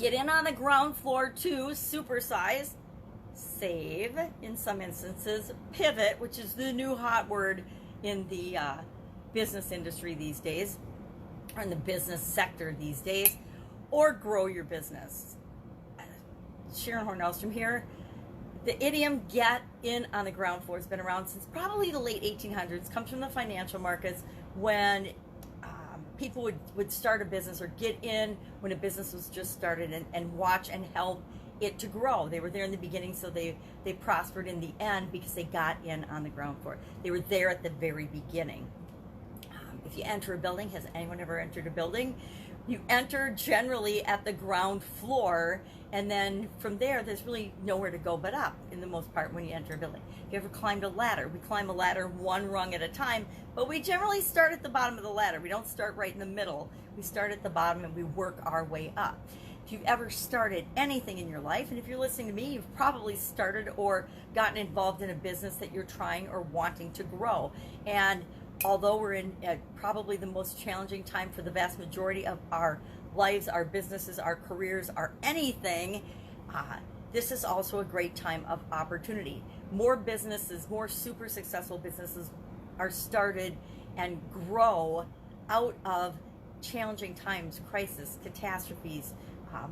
Get in on the ground floor to supersize, save, in some instances, pivot, which is the new hot word in the business industry these days, or in the business sector these days, or grow your business. Sharon Horne-Ellstrom here. The idiom get in on the ground floor has been around since probably the late 1800s. Comes from the financial markets when people would start a business or get in when a business was just started and watch and help it to grow. They were there in the beginning, so they prospered in the end because they got in on the ground floor. They were there at the very beginning. If you enter a building, has anyone ever entered a building? You enter generally at the ground floor, and then from there, there's really nowhere to go but up, in the most part, when you enter a building. If you ever climbed a ladder, we climb a ladder one rung at a time, but we generally start at the bottom of the ladder. We don't start right in the middle. We start at the bottom and we work our way up. If you've ever started anything in your life, and if you're listening to me, you've probably started or gotten involved in a business that you're trying or wanting to grow. And although we're in probably the most challenging time for the vast majority of our lives, our businesses, our careers, our anything, this is also a great time of opportunity. More businesses, more super successful businesses are started and grow out of challenging times, crisis, catastrophes,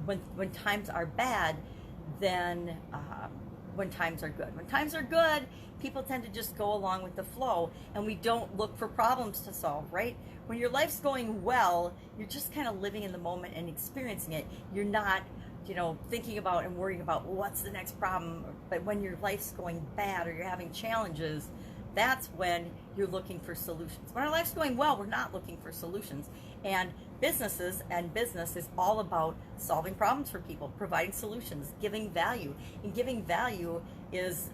when times are bad than when times are good. When times are good, people tend to just go along with the flow, and we don't look for problems to solve, right? When your life's going well, you're just kind of living in the moment and experiencing it. You're not, thinking about and worrying about, well, what's the next problem? But when your life's going bad or you're having challenges, that's when you're looking for solutions. When our life's going well, we're not looking for solutions. And business is all about solving problems for people, providing solutions, giving value. And giving value is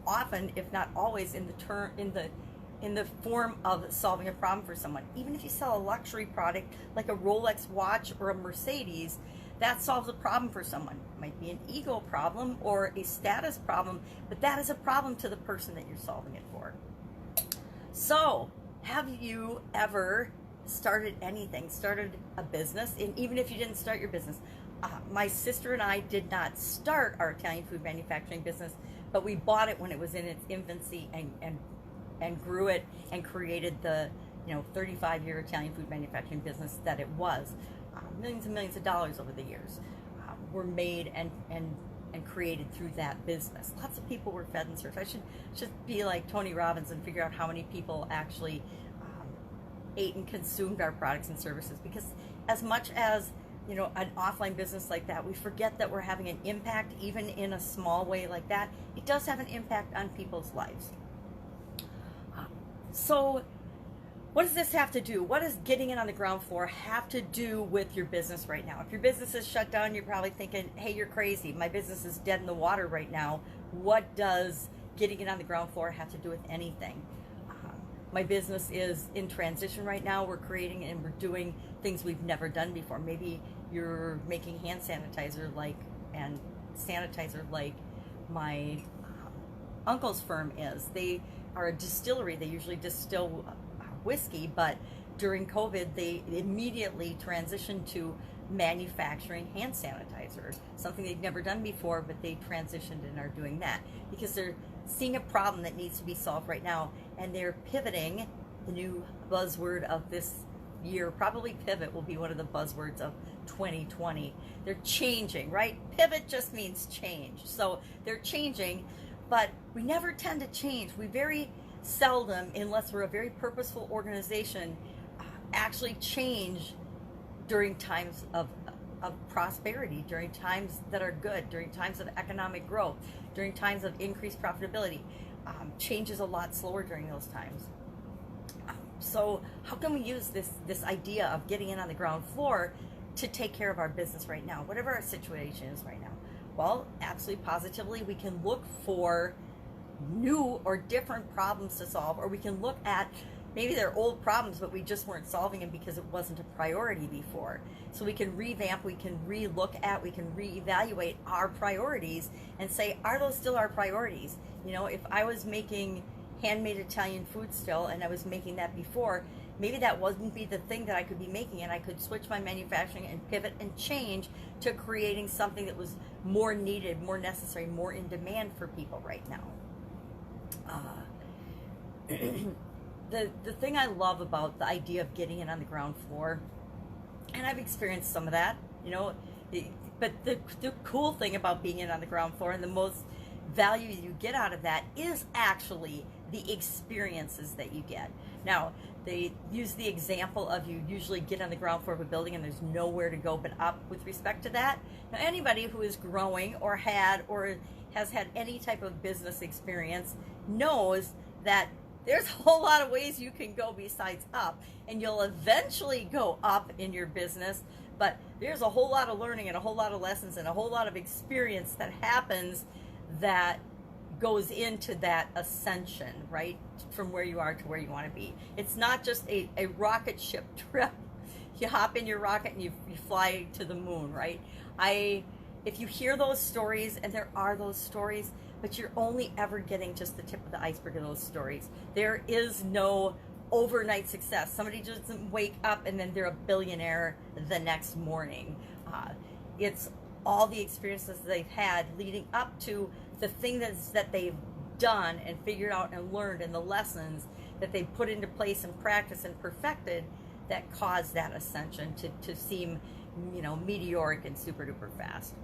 often, if not always, in the form of solving a problem for someone. Even if you sell a luxury product like a Rolex watch or a Mercedes, that solves a problem for someone. It might be an ego problem or a status problem, but that is a problem to the person that you're solving it for. So, have you ever started anything, started a business? And even if you didn't start your business, my sister and I did not start our Italian food manufacturing business, but we bought it when it was in its infancy and grew it and created the 35-year Italian food manufacturing business that it was. Millions and millions of dollars over the years were made and created through that business. Lots of people were fed and served. I should be like Tony Robbins and figure out how many people actually ate and consumed our products and services, because as much as an offline business like that, we forget that we're having an impact, even in a small way like that. It does have an impact on people's lives. So what does this have to do? What does getting in on the ground floor have to do with your business right now? If your business is shut down, you're probably thinking, hey, you're crazy. My business is dead in the water right now. What does getting in on the ground floor have to do with anything? My business is in transition right now. We're creating and we're doing things we've never done before. Maybe you're making hand sanitizer like my uncle's firm is. They are a distillery. They usually distill whiskey, but during COVID, they immediately transitioned to manufacturing hand sanitizer, something they've never done before, but they transitioned and are doing that because they're seeing a problem that needs to be solved right now, and they're pivoting. The new buzzword of this year, probably pivot will be one of the buzzwords of 2020. They're changing, right? Pivot just means change. So they're changing, but we never tend to change. We very seldom, unless we're a very purposeful organization, actually change during times of prosperity, during times that are good, during times of economic growth, during times of increased profitability. Change is a lot slower during those times. So how can we use this idea of getting in on the ground floor to take care of our business right now, whatever our situation is right now? Well, absolutely positively, we can look for new or different problems to solve, or we can look at maybe they're old problems, but we just weren't solving them because it wasn't a priority before. So we can revamp, we can re-look at, we can reevaluate our priorities and say, are those still our priorities? If I was making handmade Italian food still, and I was making that before, maybe that wouldn't be the thing that I could be making, and I could switch my manufacturing and pivot and change to creating something that was more needed, more necessary, more in demand for people right now. The thing I love about the idea of getting in on the ground floor, and I've experienced some of that, but the cool thing about being in on the ground floor, and the most value you get out of that, is actually the experiences that you get. Now, they use the example of, you usually get on the ground floor of a building and there's nowhere to go but up with respect to that. Now, anybody who is growing or has had any type of business experience knows that there's a whole lot of ways you can go besides up, and you'll eventually go up in your business, but there's a whole lot of learning and a whole lot of lessons and a whole lot of experience that happens that goes into that ascension, right? From where you are to where you want to be. It's not just a rocket ship trip. You hop in your rocket and you fly to the moon, right? If you hear those stories, and there are those stories, but you're only ever getting just the tip of the iceberg of those stories. There is no overnight success. Somebody just doesn't wake up and then they're a billionaire the next morning. It's all the experiences they've had leading up to the thing that they've done and figured out and learned, and the lessons that they put into place and practice and perfected that caused that ascension to seem, meteoric and super duper fast.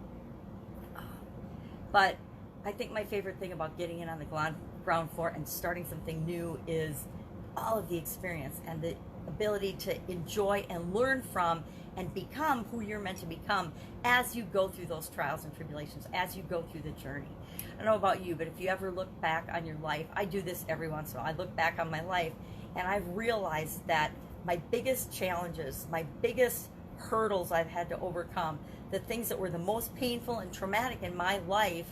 But I think my favorite thing about getting in on the ground floor and starting something new is all of the experience and the ability to enjoy and learn from and become who you're meant to become as you go through those trials and tribulations, as you go through the journey. I don't know about you, but if you ever look back on your life, I do this every once in a while. I look back on my life and I've realized that my biggest challenges, my biggest hurdles I've had to overcome, the things that were the most painful and traumatic in my life,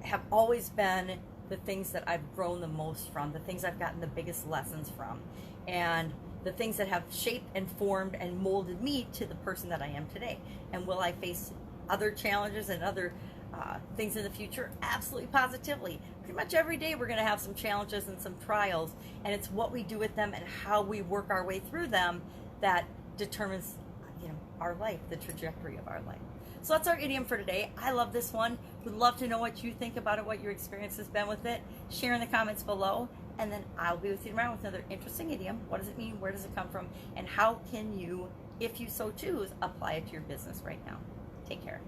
have always been the things that I've grown the most from, the things I've gotten the biggest lessons from, and the things that have shaped and formed and molded me to the person that I am today. And will I face other challenges and other things in the future? Absolutely, positively. Pretty much every day we're going to have some challenges and some trials, and it's what we do with them and how we work our way through them that determines, our life, the trajectory of our life. So that's our idiom for today. I love this one. Would love to know what you think about it, what your experience has been with it. Share in the comments below, and then I'll be with you tomorrow with another interesting idiom. What does it mean? Where does it come from? And how can you, if you so choose, apply it to your business right now? Take care.